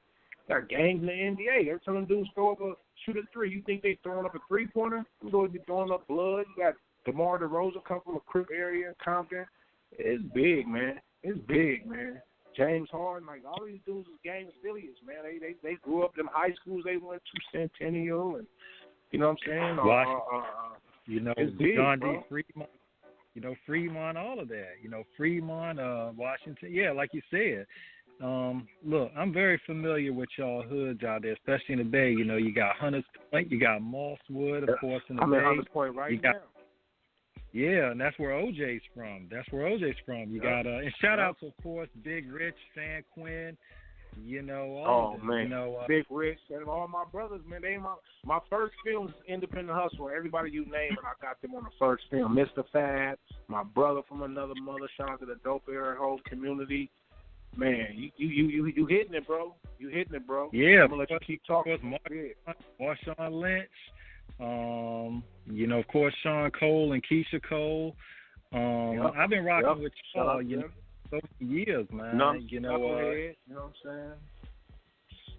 gangs in the NBA. Every time them dudes throw up shoot a three, you think they throwing up a three-pointer? Them dudes be throwing up blood. You got DeMar DeRozan come from a Crip area in Compton. It's big, man. It's big, man. James Harden, like, all these dudes is gang affiliates, man. They grew up in high schools they went to, Centennial, and you know what I'm saying? It's big, John bro. D. Fremont. Fremont, all of that. Fremont, Washington. Yeah, like you said. Look, I'm very familiar with y'all hoods out there, especially in the Bay. You got Hunters Point, you got Mosswood, of course, in the Bay. I'm in Hunters Point right now. Yeah, and that's where OJ's from. You got and shout out to, of course, Big Rich, San Quinn. All of them. Man, Big Rich and all my brothers, man. They my first film is Independent Hustle. Everybody you name it, I got them on the first film. Mr. Fab, my brother from another mother. Shout out to the dope area whole community. Man, you hitting it, bro. You hitting it, bro. Yeah, I'm gonna let you keep talking. Marshawn Lynch. Of course, Sean Cole and Keisha Cole. I've been rocking with y'all, for years, man. You know what I'm saying?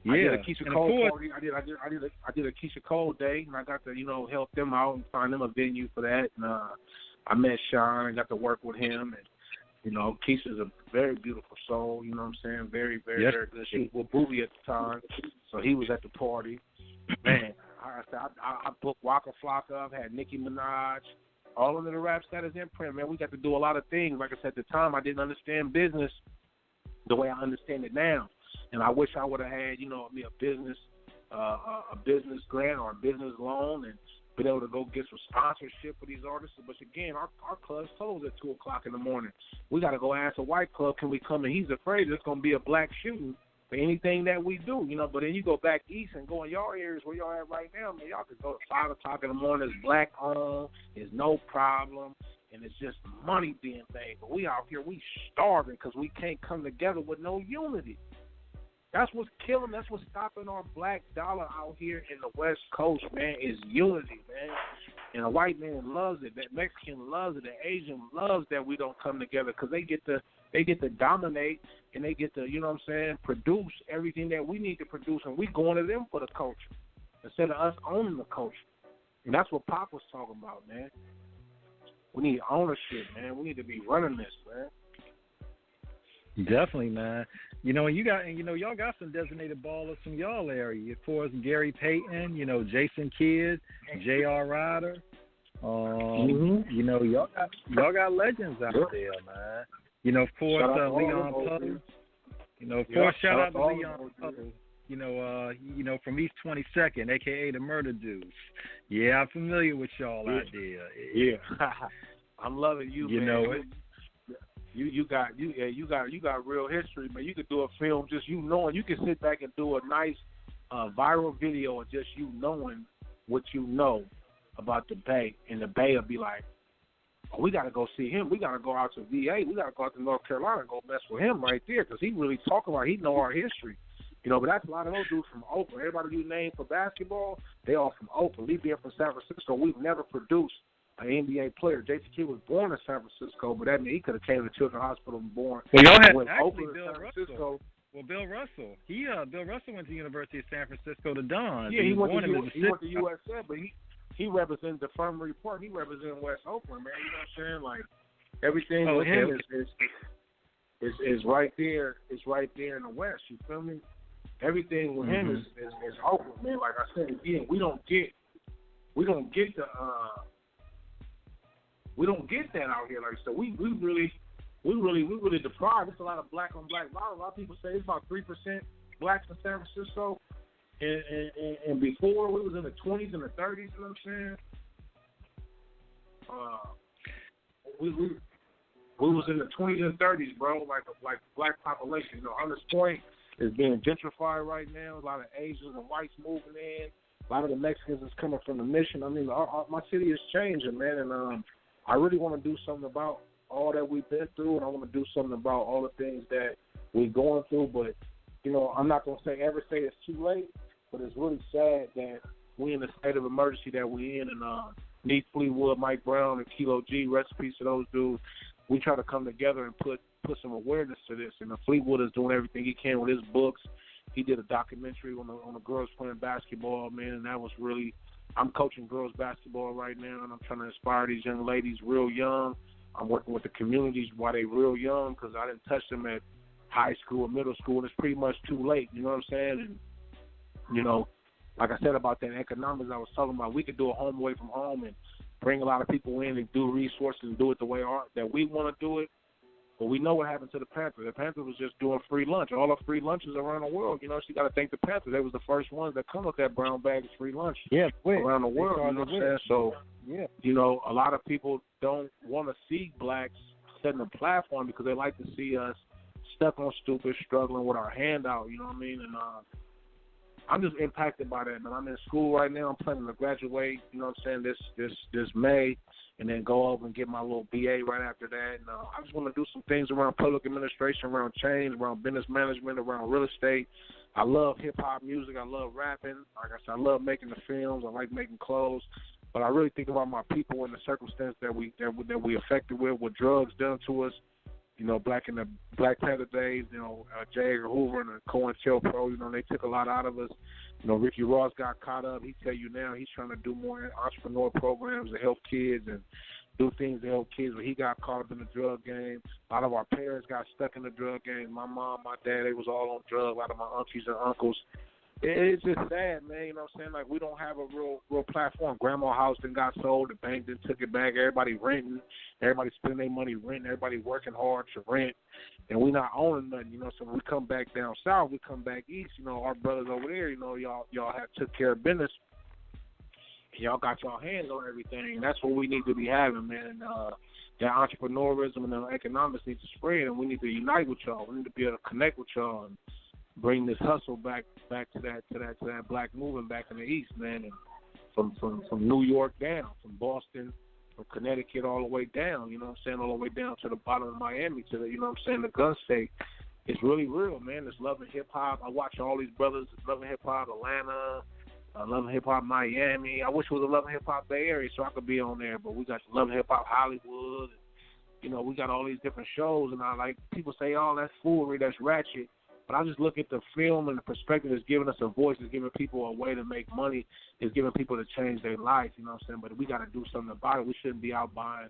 Yeah, I did a Keisha Cole party. I did a Keisha Cole day, and I got to help them out and find them a venue for that. And I met Sean and got to work with him. And Keisha's a very beautiful soul. You know what I'm saying? Very, very, very good. She was with Booby at the time, so he was at the party. Man, I booked Waka Flocka. I've had Nicki Minaj. All under the rap Status imprint, man. We got to do a lot of things. Like I said, at the time, I didn't understand business the way I understand it now. And I wish I would have had, me a business grant or a business loan and been able to go get some sponsorship for these artists. But again, our club's closed at 2 o'clock in the morning. We got to go ask a white club, can we come in? He's afraid there's going to be a black shooting for anything that we do, But then you go back east and go in your areas where y'all at right now, man. Y'all could go to 5 o'clock in the morning. It's black owned. There's no problem. And it's just money being made. But we out here, we starving because we can't come together with no unity. That's what's killing. That's what's stopping our black dollar out here in the West Coast, man, is unity, man. And a white man loves it. That Mexican loves it. The Asian loves that we don't come together because they get to dominate and they get to, produce everything that we need to produce. And we going to them for the culture instead of us owning the culture. And that's what Pop was talking about, man. We need ownership, man. We need to be running this, man. Definitely, man. Y'all got some designated ballers from y'all area. Of course, Gary Payton, Jason Kidd, J.R. Ryder. Y'all got legends out there, man. Of course, Leon Putter. Of course, shout out to Leon Putter. From East 22nd, a.k.a. the Murder Deuce. Yeah, I'm familiar with y'all out there. Yeah. I'm loving you, man. You got real history, man. You could do a film just knowing. You can sit back and do a nice viral video of just you knowing what you know about the Bay, and the Bay will be like, oh, we got to go see him. We got to go out to VA. We got to go out to North Carolina and go mess with him right there because he really talking about he know our history. But that's a lot of those dudes from Oakland. Everybody you name for basketball, they all from Oakland. We being from San Francisco, we've never produced an NBA player. Jason Kidd was born in San Francisco, but that means he could have came to Children's Hospital and born. Well, y'all had actually Bill Russell. Well, Bill Russell. Bill Russell went to the University of San Francisco to Don. Yeah, he went to USF, but he represented the Infirmary Park. He represented West Oakland, man. You know what I'm saying? Like everything with him is right there. It's right there in the West. You feel me? Everything with him is Oakland, man. Like I said again, we don't get that out here. Like so, we really deprived. It's a lot of black on black violence. A lot of people say it's about 3% blacks in San Francisco, and before we was in the 20s and the 30s. You know what I'm saying? We was in the 20s and 30s, bro. Like black population. Hunters Point is being gentrified right now. A lot of Asians and whites moving in. A lot of the Mexicans is coming from the Mission. I mean, my city is changing, man, and I really want to do something about all that we've been through, and I want to do something about all the things that we're going through. But I'm not gonna ever say it's too late. But it's really sad that we in the state of emergency that we in, and Neat Fleetwood, Mike Brown, and Kilo G, recipes to those dudes. We try to come together and put some awareness to this. And Fleetwood is doing everything he can with his books. He did a documentary on the girls playing basketball, man, and that was really. I'm coaching girls basketball right now, and I'm trying to inspire these young ladies real young. I'm working with the communities while they real young because I didn't touch them at high school or middle school, and it's pretty much too late. You know what I'm saying? And, you know, like I said about that economics I was talking about, we could do a home away from home and bring a lot of people in and do resources and do it the way that we want to do it. But we know what happened to the Panthers. The Panthers was just doing free lunch. All the free lunches around the world. You know, so you got to thank the Panthers. They was the first ones that come with that brown bag of free lunch around the world. You know what I'm saying? So, you know, a lot of people don't want to see blacks setting a platform because they like to see us stuck on stupid, struggling with our hand out. You know what I mean? And I'm just impacted by that, man. I'm in school right now. I'm planning to graduate, you know what I'm saying, this May, and then go over and get my little BA right after that. And I just want to do some things around public administration, around change, around business management, around real estate. I love hip-hop music. I love rapping. Like I said, I love making the films. I like making clothes. But I really think about my people and the circumstance that we affected with what drugs done to us. You know, back in the Black Panther days, you know, J. Edgar Hoover and the COINTELPRO, you know, they took a lot out of us. You know, Ricky Ross got caught up. He tell you now he's trying to do more entrepreneur programs to help kids and do things to help kids, but he got caught up in the drug game. A lot of our parents got stuck in the drug game. My mom, my dad, they was all on drugs. A lot of my aunties and uncles. It's just sad, man. You know what I'm saying? Like, we don't have a real platform. Grandma's house then got sold. The bank then took it back. Everybody renting. Everybody spending their money renting. Everybody working hard to rent. And we not owning nothing, you know. So when we come back down south, we come back east. You know, our brothers over there, you know, y'all have took care of business. And y'all got y'all hands on everything. And that's what we need to be having, man. That entrepreneurism and the economics need to spread, and we need to unite with y'all. We need to be able to connect with y'all and bring this hustle back to that black movement back in the East, man. And from New York down, from Boston, from Connecticut all the way down, you know what I'm saying, all the way down to the bottom of Miami, to the, you know what I'm saying, the gun state. It's really real, man. It's Love and Hip Hop. I watch all these brothers. It's Love and Hip Hop Atlanta, Love and Hip Hop Miami. I wish it was a Love and Hip Hop Bay Area so I could be on there, but we got Love and Hip Hop Hollywood. You know, we got all these different shows, and I like people say, oh, that's foolery, that's ratchet. But I just look at the film and the perspective is giving us a voice, is giving people a way to make money, is giving people to change their life, you know what I'm saying? But we got to do something about it. We shouldn't be out buying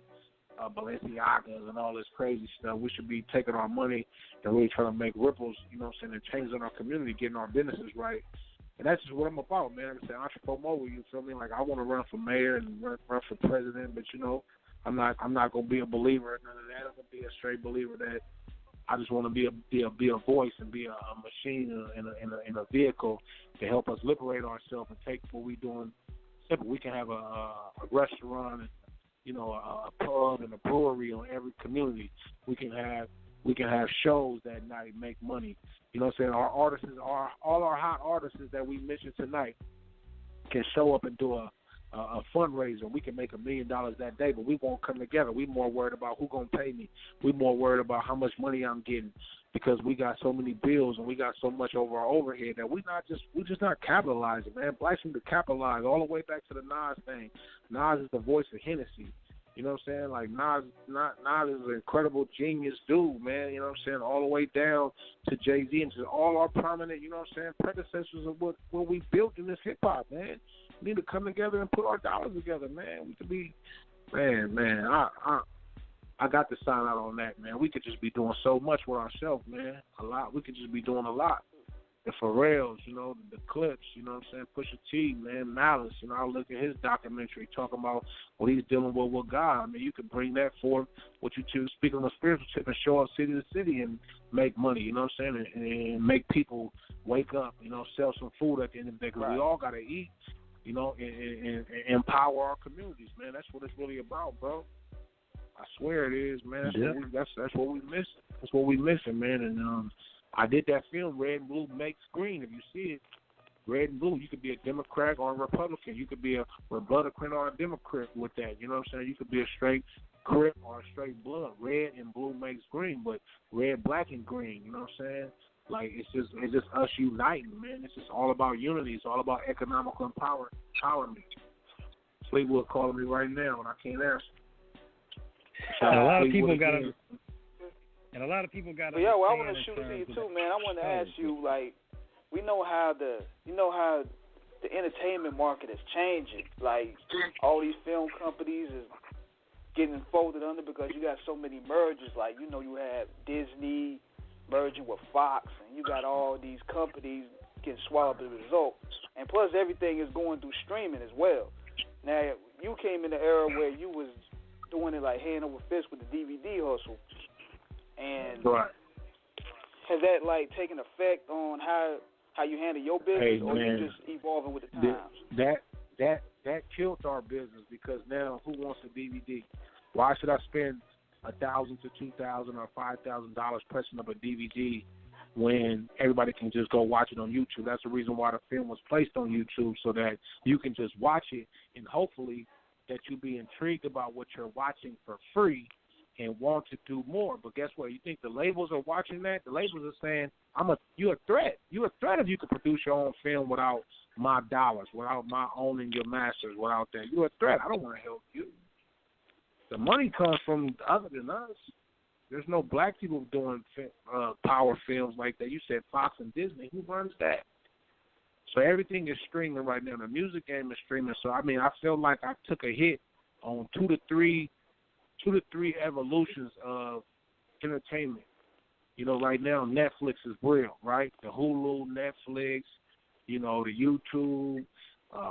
Balenciagas and all this crazy stuff. We should be taking our money and really trying to make ripples, you know what I'm saying, and changing our community, getting our businesses right. And that's just what I'm about, man. I'm saying entrepreneur, you feel me? Like, I want to run for mayor and run for president, but, you know, I'm not going to be a believer in none of that. I'm going to be a straight believer that I just want to be a voice and be a machine in a vehicle to help us liberate ourselves and take what we're doing simple. We can have a restaurant, and, you know, a pub and a brewery on every community. We can have shows that night, make money. You know what I'm saying? Our artists, all our hot artists that we mentioned tonight can show up and do a fundraiser. We can make $1 million that day, but we won't come together. We more worried about who gonna pay me. We more worried about how much money I'm getting, because we got so many bills and we got so much over our overhead that we're just not capitalizing, man. Blacks need to capitalize all the way back to the Nas thing. Nas is the voice of Hennessy. You know what I'm saying? Like, Nas is an incredible genius dude, man. You know what I'm saying? All the way down to Jay-Z and to all our prominent, you know what I'm saying, predecessors of what we built in this hip-hop, man. We need to come together and put our dollars together, man. We could be, man, I got to sign out on that, man. We could just be doing so much with ourselves, man. A lot. We could just be doing a lot. The Pharrells, you know, the Clips, you know what I'm saying, Pusha T, man, Malice, you know, I look at his documentary talking about what he's dealing with God. I mean, you could bring that forth, what you choose, speak on the spiritual tip and show up city to city and make money, you know what I'm saying, and make people wake up, you know, sell some food at the end of the day, because we all got to eat, you know, and empower our communities, man. That's what it's really about, bro. I swear it is, man. That's what we missing. That's what we missing, man. And I did that film, Red and Blue Makes Green. If you see it, Red and Blue, you could be a Democrat or a Republican. You could be a Republican or a Democrat with that. You know what I'm saying? You could be a straight Crip or a straight blood. Red and Blue makes green, but red, black, and green. You know what I'm saying? Like it's just us uniting, man. It's just all about unity. It's all about economical empowerment. Fleetwood calling me right now, and I can't answer. And a lot of people got to. And a lot of people got to. Yeah, well, I want to shoot it to you too, man. I want to ask you, like, we know how the entertainment market is changing. Like, all these film companies is getting folded under because you got so many mergers. Like, you know, you have Disney merging with Fox, and you got all these companies getting swallowed as a result. And plus, everything is going through streaming as well. Now, you came in the era where you was doing it like hand over fist with the DVD hustle. And right. Has that like taken effect on how you handle your business, or you just evolving with the times? That killed our business because now who wants a DVD? Why should I spend $1,000 to $2,000 or $5,000 pressing up a DVD when everybody can just go watch it on YouTube? That's the reason why the film was placed on YouTube, so that you can just watch it and hopefully that you be intrigued about what you're watching for free and want to do more. But guess what? You think the labels are watching that? The labels are saying, you're a threat. You're a threat if you can produce your own film without my dollars, without my owning your masters, without that. You're a threat. I don't want to help you. The money comes from other than us. There's no black people doing power films like that. You said Fox and Disney. Who runs that? So everything is streaming right now. The music game is streaming. So, I mean, I feel like I took a hit on two to three evolutions of entertainment. You know, right now Netflix is real, right? The Hulu, Netflix, you know, the YouTube,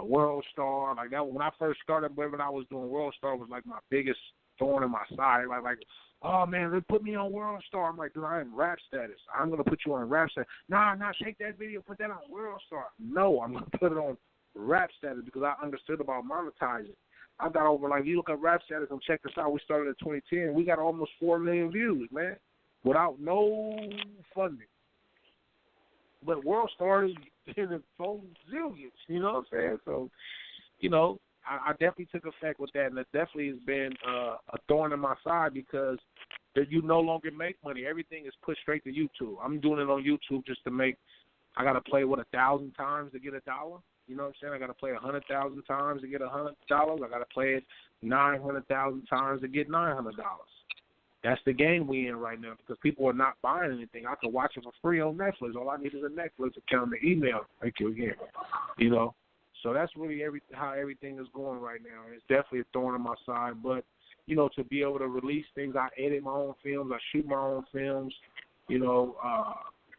World Star. Like that, when I first started, when I was doing World Star, was like my biggest thorn in my side. Like, oh man, they put me on World Star. I'm like, dude, I'm in rap status. I'm gonna put you on rap status. Nah, take that video, put that on World Star. No, I'm gonna put it on rap status because I understood about monetizing. I got over, like, you look at rap status and check this out. We started in 2010. We got almost 4 million views, man, without no funding. But World Star is in the 4 zillions, you know what I'm saying? So, you know, I definitely took effect with that, and it definitely has been a thorn in my side because you no longer make money. Everything is pushed straight to YouTube. I'm doing it on YouTube just to make – I got to play, 1,000 times to get $1? You know what I'm saying? I got to play 100,000 times to get $100. I got to play it 900,000 times to get $900. That's the game we in right now because people are not buying anything. I can watch it for free on Netflix. All I need is a Netflix account and email. Thank you again. You know, so that's really how everything is going right now. It's definitely a thorn in my side, but you know, to be able to release things, I edit my own films, I shoot my own films. You know,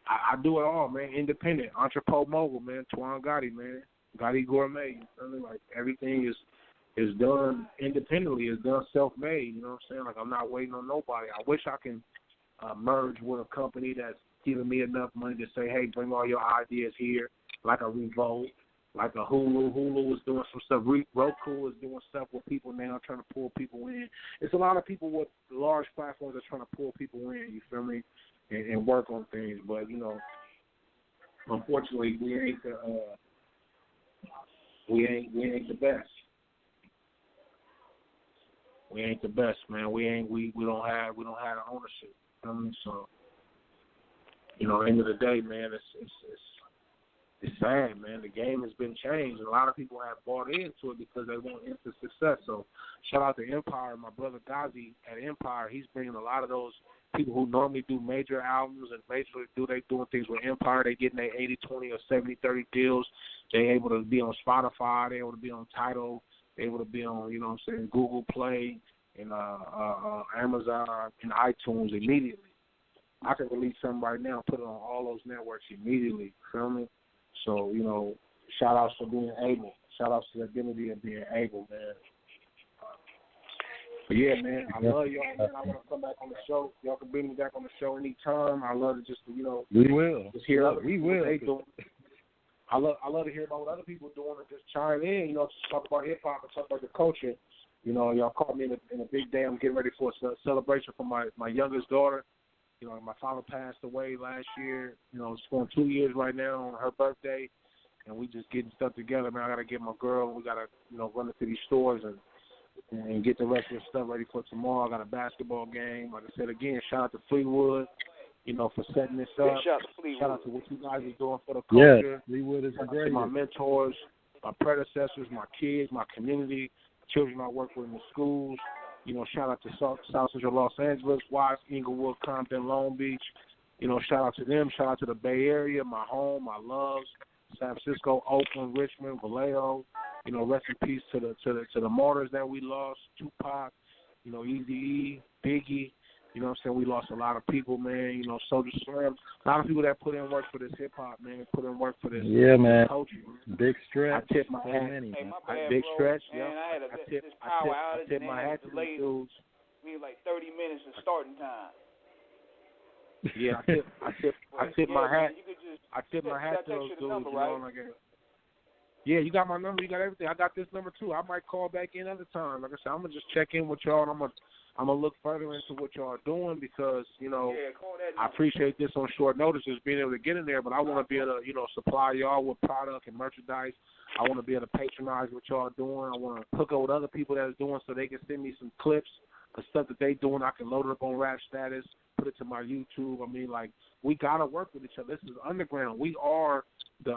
I do it all, man. Independent, entrepreneur mogul, man. Twan Goddi, man. Goddi Gourmet, you feel me? Like, everything is done independently. It's done self-made, you know what I'm saying? Like, I'm not waiting on nobody. I wish I can merge with a company that's giving me enough money to say, hey, bring all your ideas here, like a Revolt, like a Hulu. Hulu is doing some stuff. Roku is doing stuff with people now, trying to pull people in. It's a lot of people with large platforms that are trying to pull people in, you feel me, and work on things. But, you know, unfortunately, we ain't the best. We ain't the best, man. We don't have the ownership. So, you know, end of the day, man, it's sad, man. The game has been changed, and a lot of people have bought into it because they want instant success. So, shout out to Empire, my brother Gazi at Empire. He's bringing a lot of those people who normally do major albums and they doing things with Empire. They getting their 80-20 or 70-30 deals. They able to be on Spotify. They able to be on Tidal. They able to be on, you know what I'm saying, Google Play and Amazon and iTunes immediately. I can release something right now and put it on all those networks immediately. Feel me? So, you know, shout outs for being able. Shout outs to the ability of being able, man. But yeah, man, I love y'all, man. I want to come back on the show. Y'all can bring me back on the show anytime. I love to just, you know, we will. Just hear what they doing. I love to hear about what other people are doing and just chime in, you know, talk about hip hop and talk about the culture. You know, y'all caught me in a big day. I'm getting ready for a celebration for my youngest daughter. You know, my father passed away last year. You know, it's going 2 years right now on her birthday, and we just getting stuff together, man. I got to get my girl. We got to, you know, run into these stores and get the rest of the stuff ready for tomorrow. I got a basketball game. Like I said, again, shout out to Fleetwood. for setting this up. Shout out to what you guys are doing for the culture. Yes, Fleetwood is Shout out great. to my mentors, my predecessors, my kids, my community, children I work with in the schools. Shout out to South Central Los Angeles, Watts, Inglewood, Compton, Long Beach. Shout out to them. Shout out to the Bay Area, my home, my loves, San Francisco, Oakland, Richmond, Vallejo. Rest in peace to the martyrs that we lost, Tupac, Eazy-E, Biggie. We lost a lot of people, man. Soulja Slim. A lot of people that put in work for this hip hop, man. Put in work for this culture. Big Stretch. I tip my hat. Big Stretch. Man, I tip my hat to these dudes. We had like 30 minutes of starting time. Yeah, I tip my hat. I tip my hat to those dudes. Number, right? Yeah, you got my number. You got everything. I got this number too. I might call back in other time. Like I said, I'm gonna just check in with y'all, and I'm gonna look further into what y'all are doing because I appreciate this on short notice, just being able to get in there. But I want to be able to supply y'all with product and merchandise. I want to be able to patronize what y'all are doing. I want to hook up with other people that are doing so they can send me some clips of stuff that they doing. I can load it up on Rap Status, put it to my YouTube. I mean, like, we gotta work with each other. This is underground. We are the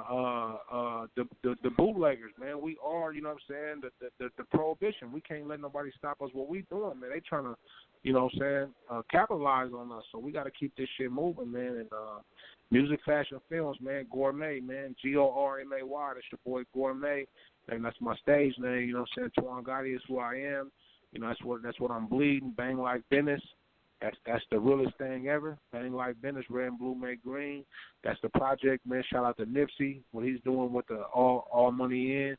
bootleggers, man. We are, the prohibition. We can't let nobody stop us. What we doing, man? They trying to, capitalize on us. So we gotta keep this shit moving, man. And music, fashion, films, man. Gourmet, man. Gormay. That's your boy Gourmet. And that's my stage name. Twan Goddi is who I am. That's what I'm bleeding. Bang like Venice. That's the realest thing ever. Bang like Venice, red and blue make green. That's the project, man. Shout out to Nipsey, what he's doing with the all money in,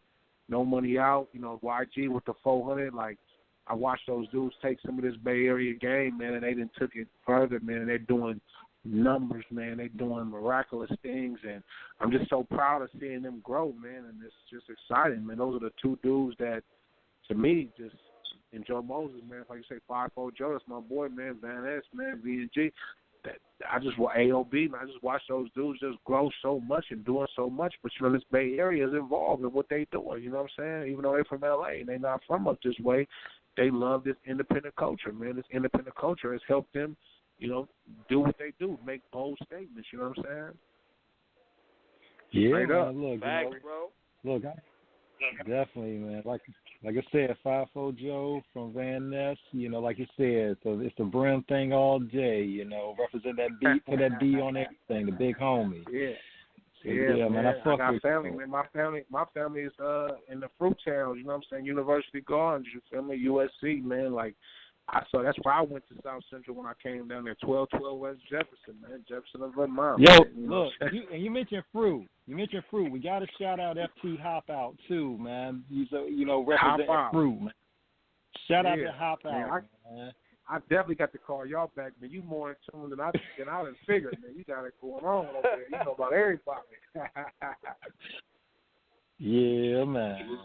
no money out. YG with the 400. Like, I watched those dudes take some of this Bay Area game, man, and they done took it further, man. They're doing numbers, man. They're doing miraculous things, and I'm just so proud of seeing them grow, man. And it's just exciting, man. Those are the two dudes that, to me, just. And Joe Moses, man, like you say, 5'4" Joe, that's my boy, man, Van S, man, V&G. AOB, man, I just watch those dudes just grow so much and doing so much. But, this Bay Area is involved in what they doing, you know what I'm saying? Even though they're from L.A. and they're not from up this way, they love this independent culture, man. This independent culture has helped them, do what they do, make bold statements, you know what I'm saying? Yeah, Straight up. Look, Facts, bro. Look, definitely, man. Like I said, 5'4" Joe from Van Ness, like you said, so it's the brim thing all day, represent that B, put that B on everything, the big homie. Yeah. So, yeah, man, I got family, man. My family is in the fruit towns, you know what I'm saying? University Gardens, you feel me? USC, man. Like, so that's why I went to South Central when I came down there, 1212 West Jefferson, man. Jefferson of Vermont. Yo, man, look, you mentioned fruit. We got to shout out FT Hop Out, too, man. He's, representing fruit, man. Shout out to Hop Out, man. I definitely got to call y'all back, man. You more in tune than I done figured, man. You got it going on over there. You know about everybody. Yeah, man.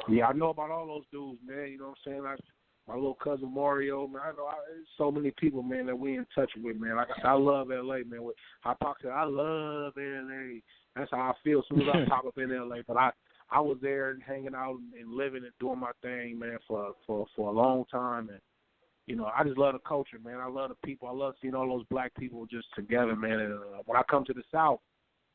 Yeah, I know about all those dudes, man. You know what I'm saying? My little cousin Mario, man. I know so many people, man, that we in touch with, man. Like I said, I love L.A., man. With hypocrisy, I love L.A. That's how I feel as soon as I pop up in L.A. But I was there and hanging out and living and doing my thing, man, for a long time. And, I just love the culture, man. I love the people. I love seeing all those black people just together, man. And when I come to the South,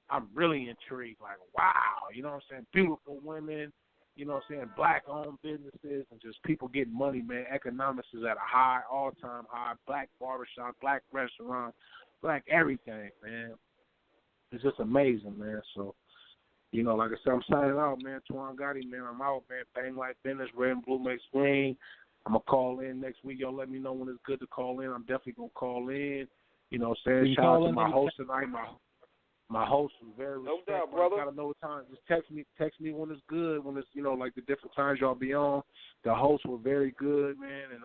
I'm really intrigued. Like, wow, you know what I'm saying? Beautiful women. You know what I'm saying, black-owned businesses and just people getting money, man. Economics is at a all-time high. Black barbershop, black restaurant, black everything, man. It's just amazing, man. So, like I said, I'm signing out, man. Twan Goddi, man. I'm out, man. Bang like Venice, red and blue makes green. I'm going to call in next week. Y'all let me know when it's good to call in. I'm definitely going to call in. Saying shout out to my host tonight, My host was very respectful. No doubt, brother. I gotta know what time. Just text me when it's good. When it's like the different times y'all be on. The hosts were very good, man, and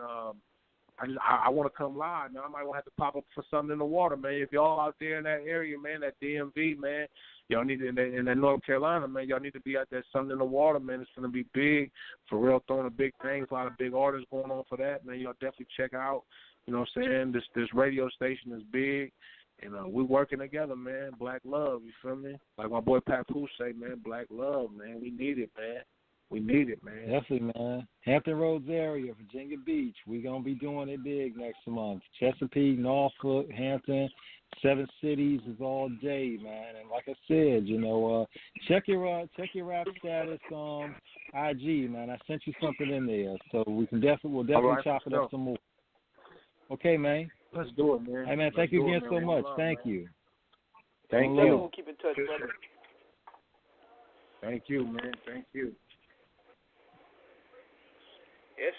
I want to come live. Now I might have to pop up for something in the water, man. If y'all out there in that area, man, that DMV, man, y'all need to, in that North Carolina, man, y'all need to be out there something in the water, man. It's gonna be big, for real, throwing a big things. A lot of big artists going on for that, man. Y'all definitely check out. You know what I'm saying? This radio station is big. And we working together, man. Black love, you feel me? Like my boy Papoose say, man, black love, man. We need it, man. We need it, man. Definitely, man. Hampton Roads area, Virginia Beach. We're going to be doing it big next month. Chesapeake, Norfolk, Hampton. Seven Cities is all day, man. And like I said, check your rap status IG, man. I sent you something in there, so we'll definitely chop it up some more. Okay, man. Let's do it, man. Hey, man, thank you again so much. Thank you. Thank you. you. We'll keep in touch, brother. Thank you, man. Thank you. Yes,